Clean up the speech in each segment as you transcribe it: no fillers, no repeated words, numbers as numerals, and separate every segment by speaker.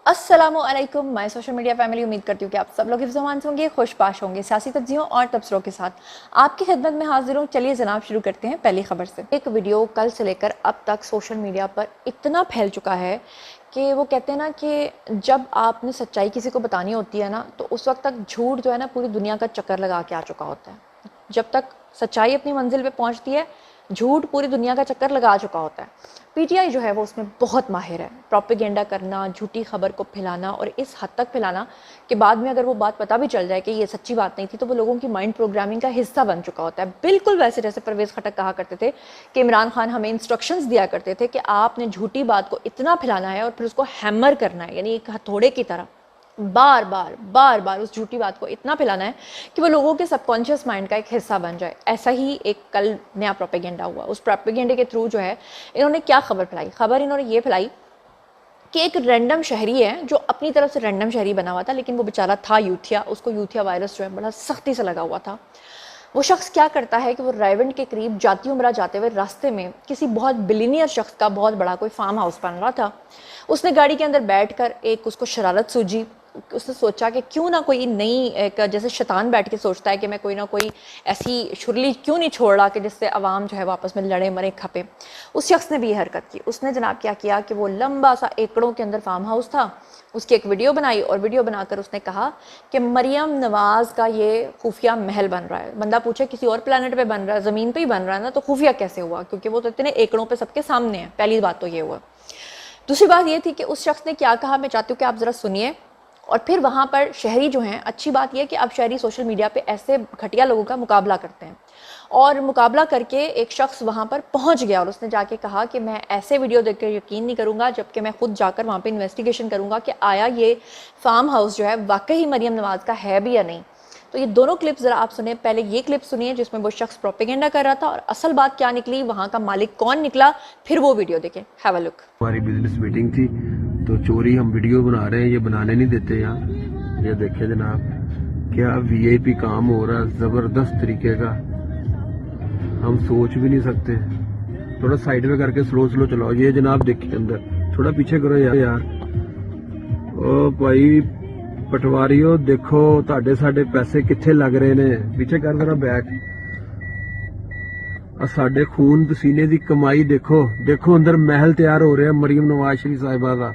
Speaker 1: अस्सलामुअलैकुम my social media family. उम्मीद करती हूँ कि आप सब लोग हिफ्ज़-ओ-मान से होंगे, खुशबाश होंगे, सियासी तज्ज़ियों और तबसरों के साथ आपकी खिदमत में हाजिर हूँ। चलिए जनाब शुरू करते हैं पहली खबर से। एक वीडियो कल से लेकर अब तक सोशल मीडिया पर इतना फैल चुका है कि वो कहते हैं ना कि जब आपने सच्चाई किसी को बतानी होती है ना, तो उस वक्त तक झूठ जो है ना पूरी दुनिया का चक्कर लगा के आ चुका होता है। जब तक सच्चाई अपनी मंजिल पे पहुंचती है, झूठ पूरी दुनिया का चक्कर लगा चुका होता है। पीटीआई जो है वो उसमें बहुत माहिर है, प्रोपेगेंडा करना, झूठी खबर को फैलाना, और इस हद तक फैलाना कि बाद में अगर वो बात पता भी चल जाए कि ये सच्ची बात नहीं थी, तो वो लोगों की माइंड प्रोग्रामिंग का हिस्सा बन चुका होता है। बिल्कुल वैसे जैसे परवेज़ खटक कहा करते थे कि इमरान खान हमें इंस्ट्रक्शंस दिया करते थे कि आपने झूठी बात को इतना फैलाना है और फिर उसको हैमर करना है, यानी एक हथौड़े की तरह बार बार उस झूठी बात को इतना फैलाना है कि वो लोगों के सबकॉन्शियस माइंड का एक हिस्सा बन जाए। ऐसा ही एक कल नया प्रोपेगेंडा हुआ। उस प्रोपेगेंडे के थ्रू जो है इन्होंने क्या खबर फैलाई? खबर इन्होंने ये फैलाई कि एक रैंडम शहरी है जो अपनी तरफ से रैंडम शहरी बना हुआ था, लेकिन वो बेचारा था यूथिया, उसको यूथिया वायरस जो है बड़ा सख्ती से लगा हुआ था। वो शख्स क्या करता है कि वो रायवंड के करीब जाती उमरा जाते हुए रास्ते में किसी बहुत बिलीनियर शख्स का बहुत बड़ा कोई फार्म हाउस बन रहा था। उसने गाड़ी के अंदर बैठकर एक उसको शरारत सूझी। उसने सोचा कि क्यों ना कोई नई एक जैसे शैतान बैठ के सोचता है कि मैं कोई ना कोई ऐसी शुरली क्यों नहीं छोड़ रहा कि जिससे अवाम जो है वापस में लड़े मरे खपे। उस शख्स ने भी ये हरकत की। उसने जनाब क्या किया कि वो लंबा सा एकड़ों के अंदर फार्म हाउस था, उसकी एक वीडियो बनाई और वीडियो बनाकर उसने कहा कि मरियम नवाज़ का ये खुफिया महल बन रहा है। बंदा पूछे किसी और प्लेनेट पे बन रहा है, ज़मीन पे ही बन रहा है ना, तो खुफिया कैसे हुआ? क्योंकि वो तो इतने एकड़ों पे सबके सामने है। पहली बात तो ये हुआ। दूसरी बात ये थी कि उस शख्स ने क्या कहा, मैं चाहती हूँ कि आप ज़रा सुनिए। और फिर वहाँ पर शहरी जो हैं, अच्छी बात यह कि अब शहरी सोशल मीडिया पे ऐसे घटिया लोगों का मुकाबला करते हैं, और मुकाबला करके एक शख्स वहाँ पर पहुँच गया और उसने जाके कहा कि मैं ऐसे वीडियो देख कर यकीन नहीं करूँगा जबकि मैं खुद जाकर वहाँ पे इन्वेस्टिगेशन करूँगा कि आया ये फार्म हाउस जो है वाकई मरियम नवाज़ का है भी या नहीं। तो ये दोनों क्लिप्स ज़रा आप सुने। पहले ये क्लिप सुनिए जिसमें वो शख्स प्रोपेगेंडा कर रहा था और असल बात क्या निकली, वहाँ का मालिक कौन निकला, फिर वो वीडियो देखें। Have a look.
Speaker 2: हमारी बिजनेस मीटिंग थी तो चोरी हम वीडियो बना रहे हैं, ये बनाने नहीं देते यहाँ। ये देखे जनाब क्या वीआईपी काम हो रहा है, जबरदस्त तरीके का, हम सोच भी नहीं सकते। थोड़ा साइड में करके स्लो स्लो चलाओ। ये जनाब देखिए अंदर, थोड़ा पीछे करो यार। ओ भाई पटवारियों देखो ਤੁਹਾਡੇ ਸਾਡੇ पैसे किथे लग रहे ने, पीछे कर जरा बैक। साडे खून पसीने की कमाई देखो, देखो अंदर महल तैयार हो रहे हैं मरियम नवाज शरीफ साहिबा का।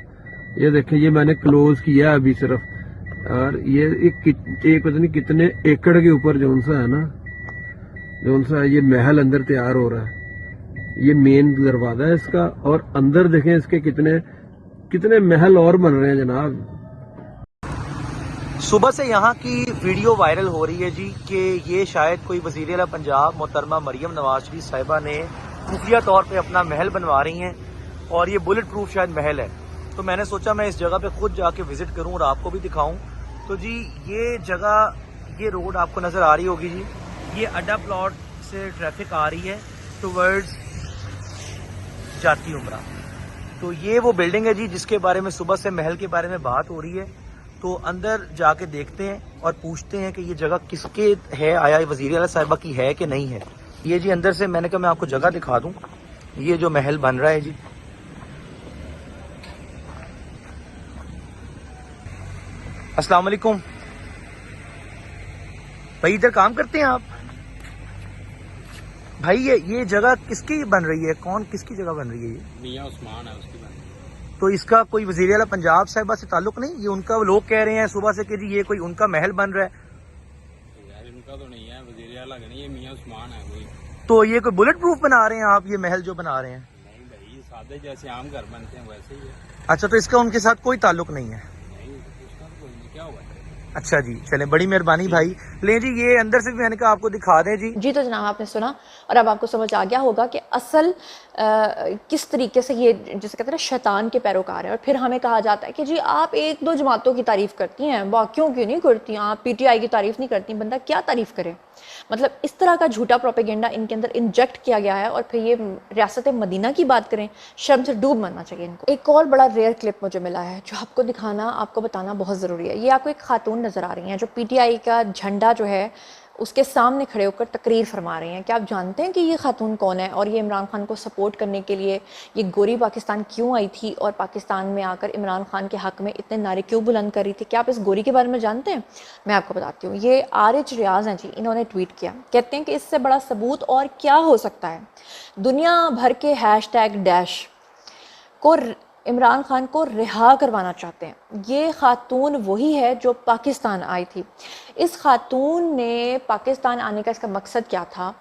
Speaker 2: ये देखें, ये मैंने क्लोज किया अभी सिर्फ, और ये एक पता नहीं कितने एकड़ के ऊपर जो सा है ना, जो सा ये महल अंदर तैयार हो रहा है। ये मेन दरवाजा है इसका, और अंदर देखें इसके कितने कितने महल और बन रहे हैं जनाब।
Speaker 3: सुबह से यहाँ की वीडियो वायरल हो रही है जी कि ये शायद कोई वज़ीर आला पंजाब मोहतरमा मरियम नवाज शरीफ साहिबा ने खुफिया तौर पे अपना महल बनवा रही हैं, और ये बुलेट प्रूफ शायद महल है। तो मैंने सोचा मैं इस जगह पे खुद जाके विजिट करूं और आपको भी दिखाऊं। तो जी ये जगह, ये रोड आपको नज़र आ रही होगी जी, ये अड्डा प्लॉट से ट्रैफिक आ रही है टुवर्ड्स जाती उमरा। तो ये वो बिल्डिंग है जी जिसके बारे में सुबह से महल के बारे में बात हो रही है। तो अंदर जाके देखते हैं और पूछते हैं कि ये जगह किसके है, आया वज़ीर आला साहिबा की है कि नहीं है। ये जी अंदर से मैंने कहा मैं आपको जगह दिखा दूं। ये जो महल बन रहा है जी, अस्सलाम वालेकुम भाई, इधर काम करते हैं आप? भाई ये जगह किसकी बन रही है, कौन किसकी जगह बन रही है? ये
Speaker 4: मियां उस्मान है, उसकी बात।
Speaker 3: तो इसका कोई वज़ीर आला पंजाब साहिबा से ताल्लुक नहीं? ये उनका, लोग कह रहे हैं सुबह से कि जी ये कोई उनका महल बन रहा है।
Speaker 4: यार इनका तो नहीं है, वज़ीर आला का नहीं, ये मियां उस्मान है कोई।
Speaker 3: तो ये कोई बुलेट प्रूफ बना रहे हैं आप, ये महल जो बना रहे हैं?
Speaker 4: नहीं भाई, सादे जैसे आम घर बनते हैं वैसे ही है।
Speaker 3: अच्छा, तो इसका उनके साथ कोई ताल्लुक नहीं है?
Speaker 4: नहीं, उसका तो कोई नहीं, क्या हुआ?
Speaker 3: अच्छा जी, चलें, बड़ी मेहरबानी भाई। ले जी, ये अंदर से भी मैंने कहा आपको दिखा दें जी।
Speaker 1: तो जनाब आपने सुना और अब आपको समझ आ गया होगा कि असल किस तरीके से ये जैसे कहते हैं ना शैतान के पैरोकार है। और फिर हमें कहा जाता है कि जी आप एक दो जमातों की तारीफ़ करती हैं, बाकियों की नहीं करती, आप पीटीआई की तारीफ़ नहीं करती। बंदा क्या तारीफ़ करे? मतलब इस तरह का झूठा प्रोपेगेंडा इनके अंदर इंजेक्ट किया गया है। और फिर ये रियासत मदीना की बात करें, शर्म से डूब मरना चाहिए इनको। एक और बड़ा रेयर क्लिप मुझे मिला है जो आपको दिखाना, आपको बताना बहुत ज़रूरी है। ये आपको एक खातून नज़र आ रही हैं जो पीटीआई का झंडा जो है اس کے سامنے کھڑے ہو کر تقریر فرما رہے ہیں. کیا آپ جانتے ہیں کہ یہ خاتون کون ہے اور یہ عمران خان کو سپورٹ کرنے کے لیے یہ گوری پاکستان کیوں آئی تھی اور پاکستان میں آ کر عمران خان کے حق میں اتنے نعرے کیوں بلند کر رہی تھی؟ کیا آپ اس گوری کے بارے میں جانتے ہیں؟ میں آپ کو بتاتی ہوں. یہ آرچ ریاض ہیں جی, انہوں نے ٹویٹ کیا, کہتے ہیں کہ اس سے بڑا ثبوت اور کیا ہو سکتا ہے. دنیا بھر کے #ڈیش کو عمران خان کو رہا کروانا چاہتے ہیں. یہ خاتون وہی ہے جو پاکستان آئی تھی. اس خاتون نے پاکستان آنے کا اس کا مقصد کیا تھا؟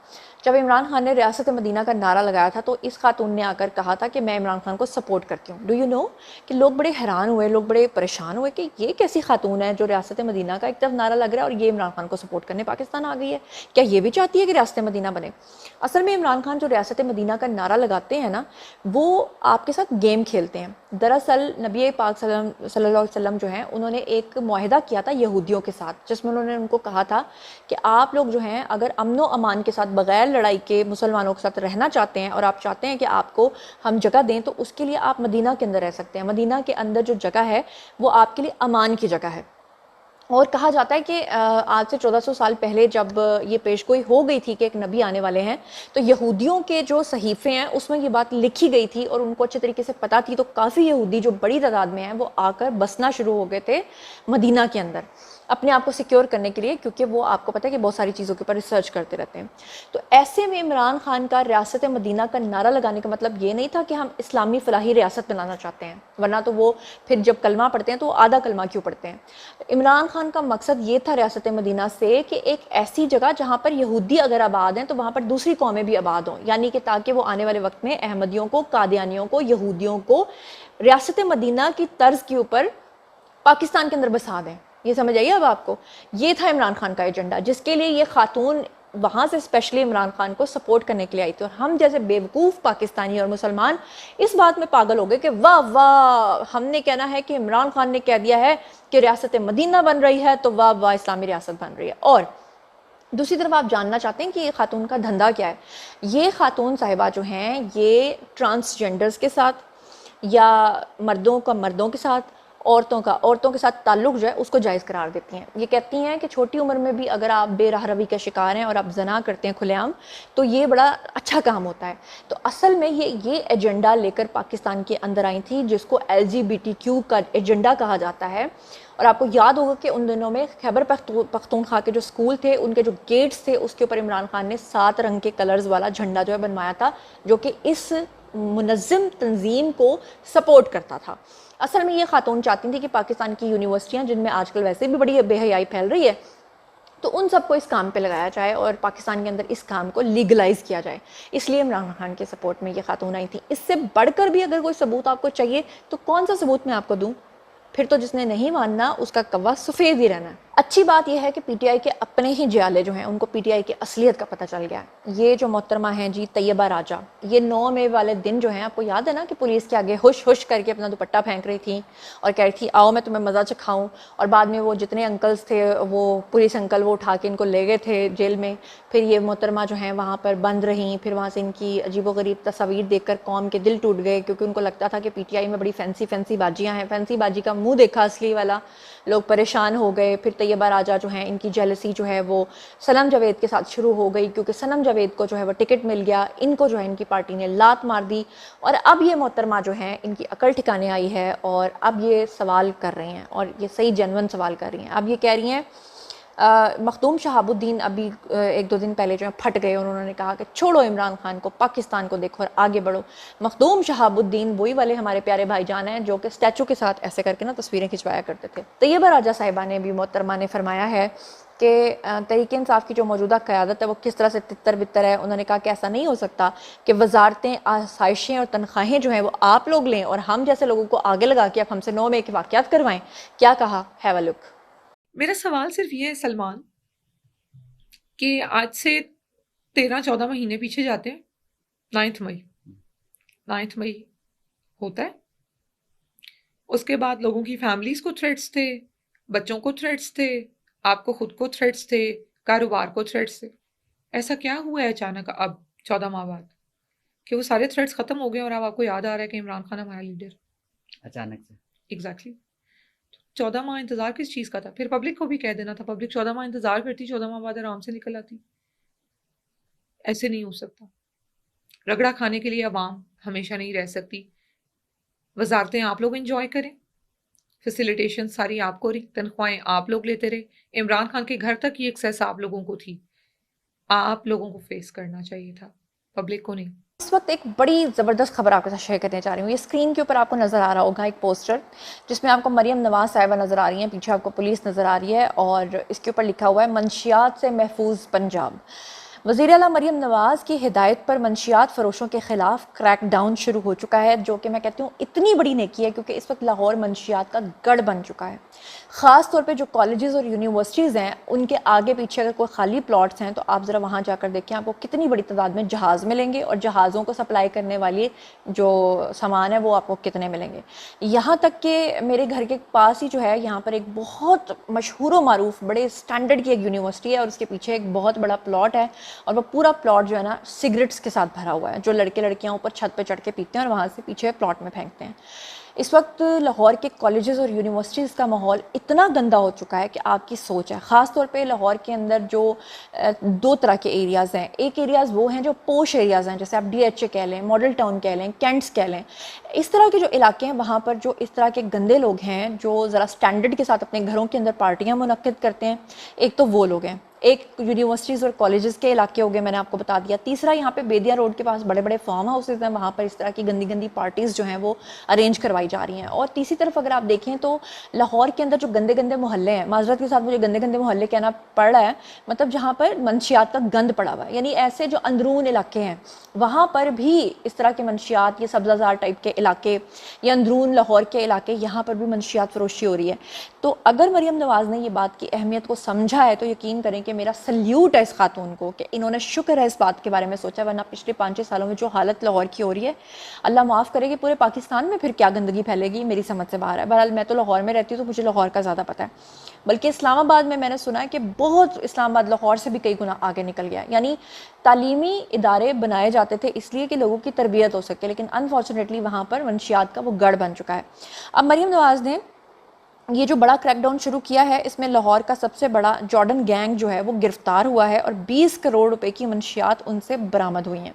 Speaker 1: جب عمران خان نے ریاست مدینہ کا نعرہ لگایا تھا تو اس خاتون نے آ کر کہا تھا کہ میں عمران خان کو سپورٹ کرتی ہوں. ڈو یو نو کہ لوگ بڑے حیران ہوئے, لوگ بڑے پریشان ہوئے کہ یہ کیسی خاتون ہے جو ریاست مدینہ کا ایک طرف نعرہ لگ رہا ہے اور یہ عمران خان کو سپورٹ کرنے پاکستان آ گئی ہے. کیا یہ بھی چاہتی ہے کہ ریاست مدینہ بنے؟ اصل میں عمران خان جو ریاست مدینہ کا نعرہ لگاتے ہیں نا, وہ آپ کے ساتھ گیم کھیلتے ہیں. دراصل نبی پاک صلی اللہ علیہ وسلم جو ہیں انہوں نے ایک معاہدہ کیا تھا یہودیوں کے ساتھ, جس میں انہوں نے ان کو کہا تھا کہ آپ لوگ جو ہیں اگر امن و امان کے ساتھ بغیر لڑائی کے مسلمانوں کے ساتھ رہنا چاہتے ہیں اور آپ چاہتے ہیں کہ آپ کو ہم جگہ دیں تو اس کے لیے آپ مدینہ کے اندر رہ سکتے ہیں. مدینہ کے اندر جو جگہ ہے وہ آپ کے لیے امان کی جگہ ہے. اور کہا جاتا ہے کہ آج سے 1400 سال پہلے جب یہ پیش گوئی ہو گئی تھی کہ ایک نبی آنے والے ہیں تو یہودیوں کے جو صحیفے ہیں اس میں یہ بات لکھی گئی تھی اور ان کو اچھے طریقے سے پتہ تھی. تو کافی یہودی جو بڑی تعداد میں ہیں وہ آ کر بسنا شروع ہو گئے تھے مدینہ کے اندر اپنے آپ کو سیکیور کرنے کے لیے, کیونکہ وہ آپ کو پتہ ہے کہ بہت ساری چیزوں کے اوپر ریسرچ کرتے رہتے ہیں. تو ایسے میں عمران خان کا ریاست مدینہ کا نعرہ لگانے کا مطلب یہ نہیں تھا کہ ہم اسلامی فلاحی ریاست بنانا چاہتے ہیں, ورنہ تو وہ پھر جب کلمہ پڑھتے ہیں تو آدھا کلمہ کیوں پڑھتے ہیں. عمران خان کا مقصد یہ تھا ریاست مدینہ سے کہ ایک ایسی جگہ جہاں پر یہودی اگر آباد ہیں تو وہاں پر دوسری قومیں بھی آباد ہوں, یعنی کہ تاکہ وہ آنے والے وقت میں احمدیوں کو, قادیانیوں کو, یہودیوں کو ریاست مدینہ کی طرز کے اوپر پاکستان کے اندر بسا دیں. یہ سمجھ آئیے اب آپ کو. یہ تھا عمران خان کا ایجنڈا, جس کے لیے یہ خاتون وہاں سے اسپیشلی عمران خان کو سپورٹ کرنے کے لیے آئی تھی. اور ہم جیسے بیوقوف پاکستانی اور مسلمان اس بات میں پاگل ہو گئے کہ واہ واہ, ہم نے کہنا ہے کہ عمران خان نے کہہ دیا ہے کہ ریاست مدینہ بن رہی ہے تو واہ واہ اسلامی ریاست بن رہی ہے. اور دوسری طرف آپ جاننا چاہتے ہیں کہ یہ خاتون کا دھندا کیا ہے. یہ خاتون صاحبہ جو ہیں یہ ٹرانسجینڈرز کے ساتھ یا مردوں کا مردوں کے ساتھ, عورتوں کے ساتھ تعلق جو ہے اس کو جائز قرار دیتی ہیں. یہ کہتی ہیں کہ چھوٹی عمر میں بھی اگر آپ بے راہ روی کا شکار ہیں اور آپ زنا کرتے ہیں کھلے عام تو یہ بڑا اچھا کام ہوتا ہے. تو اصل میں یہ ایجنڈا لے کر پاکستان کے اندر آئی تھی جس کو LGBTQ کا ایجنڈا کہا جاتا ہے. اور آپ کو یاد ہوگا کہ ان دنوں میں خیبر پختونخوا کے جو سکول تھے ان کے جو گیٹس تھے اس کے اوپر عمران خان نے 7 رنگ کے کلرز والا جھنڈا جو ہے بنوایا تھا جو کہ اس منظم تنظیم کو سپورٹ کرتا تھا. اصل میں یہ خاتون چاہتی تھی کہ پاکستان کی یونیورسٹیاں جن میں آج کل ویسے بھی بڑی بے حیائی پھیل رہی ہے تو ان سب کو اس کام پہ لگایا جائے اور پاکستان کے اندر اس کام کو لیگلائز کیا جائے. اس لیے عمران خان کے سپورٹ میں یہ خاتون آئی تھی. اس سے بڑھ کر بھی اگر کوئی ثبوت آپ کو چاہیے تو کون سا ثبوت میں آپ کو دوں؟ پھر تو جس نے نہیں ماننا اس کا کوا سفید ہی رہنا ہے. اچھی بات یہ ہے کہ پی ٹی آئی کے اپنے ہی جیالے جو ہیں ان کو پی ٹی آئی کی اصلیت کا پتہ چل گیا. یہ جو محترمہ ہیں جی طیبہ راجہ, یہ 9 مئی والے دن جو ہیں آپ کو یاد ہے نا کہ پولیس کے آگے ہوش ہوش کر کے اپنا دوپٹہ پھینک رہی تھی اور کہہ رہی تھی آؤ میں تمہیں مزہ چکھاؤں, اور بعد میں وہ جتنے انکلز تھے وہ پولیس انکل وہ اٹھا کے ان کو لے گئے تھے جیل میں. پھر یہ محترمہ جو ہیں وہاں پر بند رہیں, پھر وہاں سے ان کی عجیب و غریب تصاویر دیکھ کر قوم کے دل ٹوٹ گئے کیونکہ ان کو لگتا تھا کہ پی ٹی آئی میں بڑی فینسی باجیاں ہیں. فینسی باجی کا منہ دیکھا اصلی والا, لوگ پریشان ہو گئے. پھر طیبہ راجہ جو ہیں ان کی جیلسی جو ہے وہ صنم جاوید کے ساتھ شروع ہو گئی کیونکہ صنم جاوید کو جو ہے وہ ٹکٹ مل گیا, ان کو جو ہے ان کی پارٹی نے لات مار دی. اور اب یہ محترمہ جو ہیں ان کی عقل ٹھکانے آئی ہے اور اب یہ سوال کر رہی ہیں اور یہ صحیح جینون سوال کر رہی ہیں. اب یہ کہہ رہی ہیں مخدوم شہاب الدین ابھی 1-2 دن پہلے جو ہے پھٹ گئے اور انہوں نے کہا کہ چھوڑو عمران خان کو, پاکستان کو دیکھو اور آگے بڑھو. مخدوم شہاب الدین وہی والے ہمارے پیارے بھائی جان ہیں جو کہ اسٹیچو کے ساتھ ایسے کر کے نا تصویریں کھنچوایا کرتے تھے. طیبہ راجہ صاحبہ نے بھی محترمہ نے فرمایا ہے کہ تحریک انصاف کی جو موجودہ قیادت ہے وہ کس طرح سے تتر بتر ہے. انہوں نے کہا کہ ایسا نہیں ہو سکتا کہ وزارتیں, آسائشیں اور تنخواہیں جو ہیں وہ آپ لوگ لیں اور ہم جیسے لوگوں کو آگے لگا کے اب ہم سے 9 مئی کے واقعات کروائیں. کیا کہا, ہیو اے لک.
Speaker 5: میرا سوال صرف یہ ہے سلمان کہ آج سے 13-14 مہینے پیچھے جاتے ہیں. 9 مئی ہوتا ہے, اس کے بعد لوگوں کی فیملیز کو تھریٹس تھے, بچوں کو تھریٹس تھے, آپ کو خود کو تھریٹس تھے, کاروبار کو تھریٹس تھے. ایسا کیا ہوا ہے اچانک اب 14 ماہ بعد کہ وہ سارے تھریٹس ختم ہو گئے اور اب آپ کو یاد آ رہا ہے کہ عمران خان ہمارا لیڈر
Speaker 6: اچانک سے؟
Speaker 5: ایگزیکٹلی. 14 माह इंतजार किस चीज़ का था? फिर पब्लिक को भी कह देना था, पब्लिक 14 माह इंतजार करती, 14 माह बाद आराम से निकल आती। ऐसे नहीं हो सकता। रगड़ा खाने के लिए अवाम हमेशा नहीं रह सकती। वजारतें आप लोग इंजॉय करें, फैसिलिटेशन सारी आपको रही, तनख्वाहें आप लोग लेते रहे, इमरान खान के घर तक ये एक्सेस आप लोगों को थी। आप लोगों को फेस करना चाहिए था, पब्लिक को नहीं।
Speaker 1: इस वक्त एक बड़ी ज़बरदस्त खबर आपके साथ शेयर करने जा रही हूँ। ये स्क्रीन के ऊपर आपको नज़र आ रहा होगा एक पोस्टर जिसमें आपको मरियम नवाज साहिबा नज़र आ रही हैं, पीछे आपको पुलिस नज़र आ रही है और इसके ऊपर लिखा हुआ है मंशियात से महफूज पंजाब। वज़ीर आला मरियम नवाज़ की हिदायत पर मंशियात फ़रोशों के ख़िलाफ़ क्रैक डाउन शुरू हो चुका है, जो कि मैं कहती हूँ इतनी बड़ी नेकी है क्योंकि इस वक्त लाहौर मंशियात का गढ़ बन चुका है। ख़ास तौर पे जो कॉलेजेस और यूनिवर्सिटीज़ हैं उनके आगे पीछे अगर कोई खाली प्लॉट्स हैं तो आप ज़रा वहाँ जाकर देखें, आपको कितनी बड़ी तादाद में जहाज़ मिलेंगे और जहाज़ों को सप्लाई करने वाली जो सामान है वो आपको कितने मिलेंगे। यहाँ तक कि मेरे घर के पास ही जो है यहाँ पर एक बहुत मशहूर व मारूफ बड़े स्टैंडर्ड की एक यूनिवर्सिटी है और उसके पीछे एक बहुत बड़ा प्लॉट है और वो पूरा प्लॉट जो है ना सिगरेट्स के साथ भरा हुआ है, जो लड़के लड़कियां ऊपर छत पे चढ़ के पीते हैं और वहाँ से पीछे प्लॉट में फेंकते हैं। इस वक्त लाहौर के कॉलेजेस और यूनिवर्सिटीज़ का माहौल इतना गंदा हो चुका है कि आपकी सोच है। ख़ास तौर पे लाहौर के अंदर जो दो तरह के एरियाज़ हैं, एक एरियाज़ वो हैं जो पोश एरियाज़ हैं, जैसे आप DHA कह लें, मॉडल टाउन कह लें, कैंट्स कह लें, इस तरह के जो इलाके हैं वहाँ पर जो इस तरह के गंदे लोग हैं जो ज़रा स्टैंडर्ड के साथ अपने घरों के अंदर पार्टियाँ मुनक्किद करते हैं, एक तो वो लोग हैं। एक यूनिवर्सिटीज़ और कॉलेजेस के इलाके हो गए, मैंने आपको बता दिया। तीसरा यहाँ पे बेदिया रोड के पास बड़े बड़े फार्म हाउसेज हैं, वहाँ पर इस तरह की गंदी गंदी पार्टीज़ जो हैं वो अरेंज करवाई जा रही हैं। और तीसरी तरफ अगर आप देखें तो लाहौर के अंदर जो गंदे गंदे मोहल्ले हैं, माजरत के साथ मुझे गंदे गंदे मोहल्ले कहना पड़ रहा है, मतलब जहाँ पर मंशियात का गंद पड़ा हुआ है, यानी ऐसे जो अंदरून इलाके हैं वहाँ पर भी इस तरह के मंशियात, ये सब्ज़ाज़ार टाइप के इलाके या अंदरून लाहौर के इलाके, यहाँ पर भी मंशियात फरोशी हो रही है। तो अगर मरियम नवाज़ ने ये बात की अहमियत को समझा है तो यकीन करें कि मेरा सल्यूट है इस खातून को कि इन्होंने शुक्र है इस बात के बारे में सोचा, वरना पिछले 5-6 सालों में जो हालत लाहौर की हो रही है, अल्लाह माफ़ करे कि पूरे पाकिस्तान में फिर क्या गंदगी फैलेगी, मेरी समझ से बाहर है। बहरहाल मैं तो लाहौर में रहती हूँ तो मुझे लाहौर का ज़्यादा पता है, बल्कि इस्लामाबाद में मैंने सुना है कि बहुत इस्लामाबाद लाहौर से भी कई गुना आगे निकल गया। यानी तालीमी इदारे बनाए जाते थे इसलिए कि लोगों की तरबियत हो सके, लेकिन अनफॉर्चुनेटली वहाँ पर मंशियात का वो गढ़ बन चुका है। अब मरियम नवाज़ ने ये जो बड़ा क्रैकडाउन शुरू किया है, इसमें लाहौर का सबसे बड़ा जॉर्डन गैंग जो है वो गिरफ्तार हुआ है और 20 करोड़ रुपए की मंशियात उनसे बरामद हुई हैं।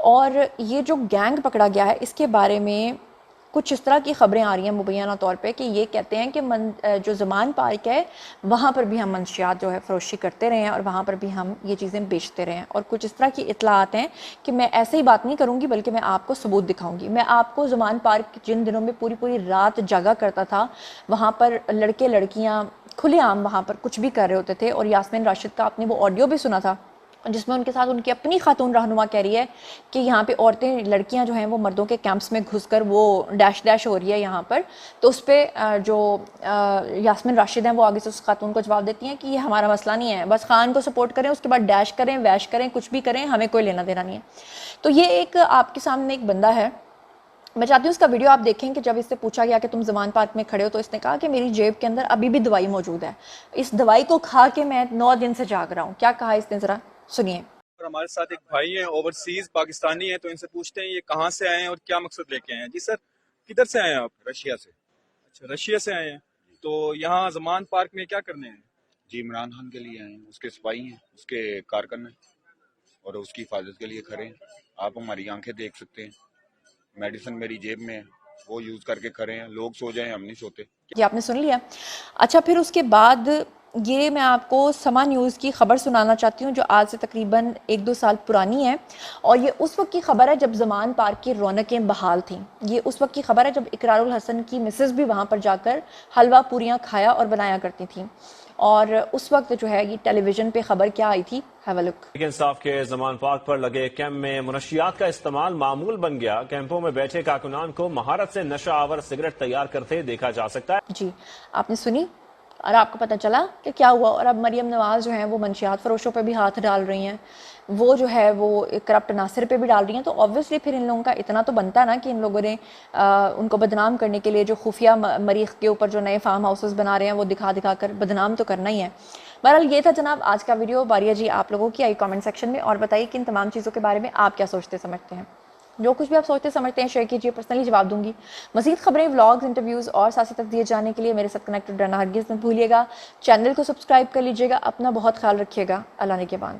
Speaker 1: और ये जो गैंग पकड़ा गया है इसके बारे में कुछ इस तरह की खबरें आ रही हैं मुबैना तौर पे कि ये कहते हैं कि जो ज़मान पार्क है वहाँ पर भी हम मंशियात जो है फरोशी करते रहे हैं और वहाँ पर भी हम ये चीज़ें बेचते रहे हैं। और कुछ इस तरह की इतलात हैं कि मैं ऐसे ही बात नहीं करूँगी बल्कि मैं आपको सबूत दिखाऊँगी। मैं आपको ज़मान पार्क जिन दिनों में पूरी पूरी रात जागा करता था, वहाँ पर लड़के लड़कियाँ खुलेआम वहाँ पर कुछ भी कर रहे होते थे। और यास्मीन राशिद का आपने वो ऑडियो भी सुना था जिसमें उनके साथ उनकी अपनी खातून रहनुमा कह रही है कि यहाँ पे औरतें लड़कियाँ जो हैं वो मर्दों के कैंप्स में घुसकर वो डैश हो रही है यहाँ पर। तो उस पर जो यास्मीन राशिद हैं वो आगे से उस खातून को जवाब देती हैं कि ये हमारा मसला नहीं है, बस खान को सपोर्ट करें, उसके बाद डैश करें, वैश करें, कुछ भी करें, हमें कोई लेना देना नहीं है। तो ये एक आपके सामने एक बंदा है, मैं चाहती हूँ इसका वीडियो आप देखें कि जब इससे पूछा गया कि तुम ज़मान पार्क में खड़े हो तो इसने कहा कि मेरी जेब के अंदर अभी भी दवाई मौजूद है, इस दवाई को खा के मैं 9 दिन से जाग रहा हूँ। क्या कहा इसने, ज़रा सुनिए।
Speaker 6: और हमारे साथ एक भाई हैं ओवरसीज पाकिस्तानी हैं, तो इनसे पूछते हैं ये कहाँ से आए हैं और क्या मकसद लेके आए हैं। जी सर, किधर से आए हैं आप?
Speaker 7: रशिया से।
Speaker 6: अच्छा, रशिया से आए हैं। तो यहाँ ज़मान पार्क में क्या करने हैं?
Speaker 7: जी इमरान खान के लिए आए हैं, उसके सिपाही हैं, उसके कारकुन हैं और उसकी हिफाजत के लिए खड़े हैं। आप हमारी आंखें देख सकते हैं, मेडिसिन मेरी जेब में है, वो यूज़ करके खड़े हैं। लोग सो जाएं, हम नहीं सोते।
Speaker 1: ये आपने सुन लिया। अच्छा, फिर उसके बाद ये मैं आपको समा न्यूज़ की खबर सुनाना चाहती हूँ जो आज से तकरीबन 1-2 साल पुरानी है। और ये उस वक्त की खबर है जब ज़मान पार्क की रौनकें बहाल थीं। ये उस वक्त की खबर है जब इकरारुल हसन की मिसेस भी वहाँ पर जाकर हलवा पूरियाँ खाया और बनाया करती थीं। और उस वक्त जो है ये टेलीविज़न पे खबर क्या आई थी, हैव अ लुक।
Speaker 8: इंसाफ के ज़मान पार्क पर लगे कैंप में मुनशियात का इस्तेमाल मामूल बन गया। कैंपों में बैठे कारकुनान को महारत से नशा आवर सिगरेट तैयार करते देखा जा सकता है।
Speaker 1: जी, आपने सुनी और आपको पता चला कि क्या हुआ। और अब मरियम नवाज़ जो हैं वो मंशियात फरोशों पे भी हाथ डाल रही हैं, वो जो है वो करप्ट नासिर पे भी डाल रही हैं। तो ऑब्वियसली फिर इन लोगों का इतना तो बनता है ना कि इन लोगों ने उनको बदनाम करने के लिए जो खुफिया मरीख के ऊपर जो नए फार्म हाउसेस बना रहे हैं वो दिखा दिखा कर बदनाम तो करना ही है। बहरहाल ये था जनाब आज का वीडियो। बारिया जी आप लोगों की आई कमेंट सेक्शन में और बताइए कि इन तमाम चीज़ों के बारे में आप क्या सोचते समझते हैं। जो कुछ भी आप सोचते समझते हैं शेयर कीजिए, पर्सनली जवाब दूंगी। मज़ीद खबरें, व्लॉग्स, इंटरव्यूज़ और सियासी तस्दीर जानने के लिए मेरे साथ कनेक्टेड रहना हरगिज़ मत भूलिएगा। चैनल को सब्सक्राइब कर लीजिएगा। अपना बहुत ख्याल रखिएगा। अल्लाह ने के बाद।